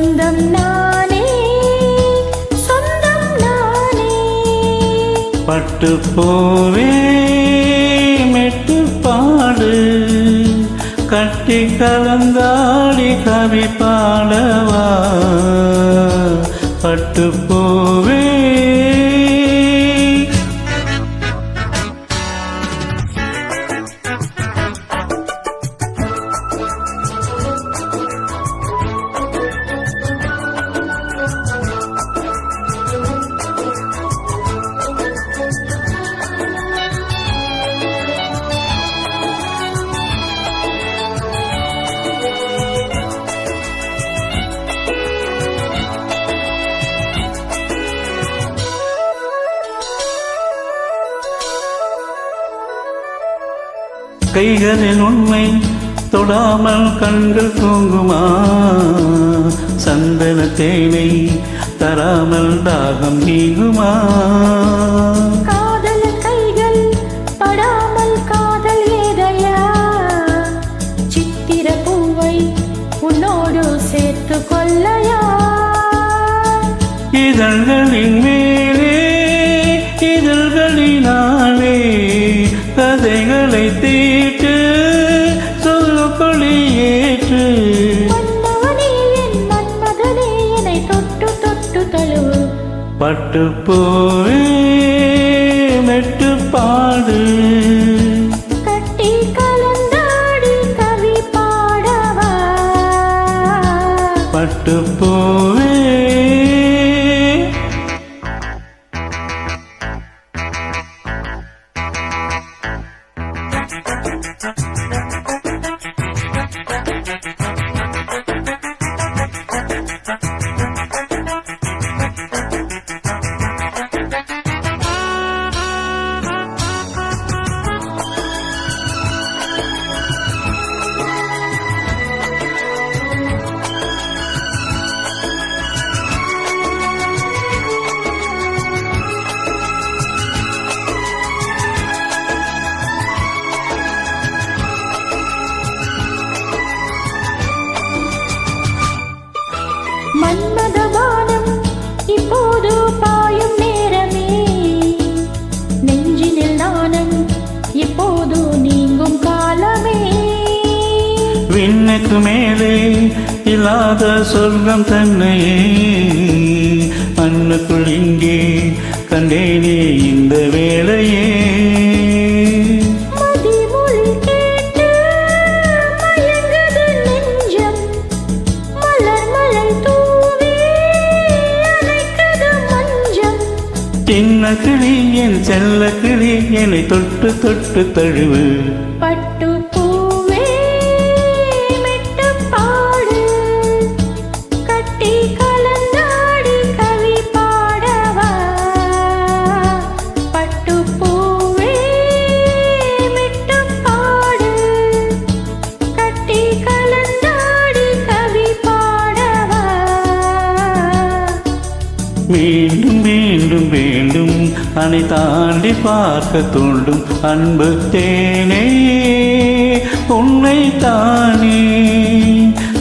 சொந்தம் நானே, சொந்தம் நானே. பட்டுப்பூவே மெட்டு பாடு, கட்டி கலந்தாடி கவி பாடவா. பட்டுப்பூவே கைகளில் உண்மை தொடாமல் கண்கள் தூங்குமா, சந்தன தேனை தராமல் தாகம் நீங்குமா. காதல் கைகள் படாமல் காதல் ஏதையா, சித்திர பூவை உன்னோடு சேர்த்து கொள்ளையா. இதழ்களின் மேலே இதழ்களினாலே கதைகளை தீட்டு சொல்லு கொடியேற்று. மன்னவனே என் மன்மதனே என்னை தொட்டு தொட்டு தழுவு. பட்டுப்பூவே மெட்டு பாடு, கட்டி கலந்தாடி கவி பாடவா. பட்டுப்பூவே மன்மதவானம் இப்போது பாயும் நேரமே, நெஞ்சினில் நாணம் இப்போது நீங்கும் காலமே. விண்ணுக்கு மேலே இல்லாத சொர்க்கம் தன்னையே மண்ணுக்குள் இங்கே கண்டேனே இந்த வேளையே. சின்ன கிளி என் செல்ல கிளி என்னை தொட்டு தொட்டு தழுவு. பட்டுப்பூவே மெட்டு பாடு, கட்டி கலந்தாடி கவி பாடவா. பட்டுப்பூவே மெட்டு பாடு, கட்டி கலந்தாடி கவி பாடவா. மீண்டும் மீண்டும் மீண்டும் அணை தாண்டி பார்க்க தூண்டும் அன்பு தேனே உன்னை தானே.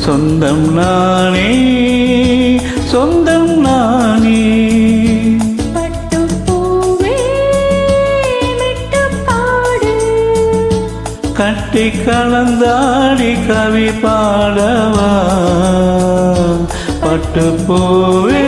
சொந்தம் நானே, சொந்தம் நானே. பட்டுப்பூவே மெட்டு பாடு, கட்டி கலந்தாடி கவி பாடவா. பட்டுப்பூவே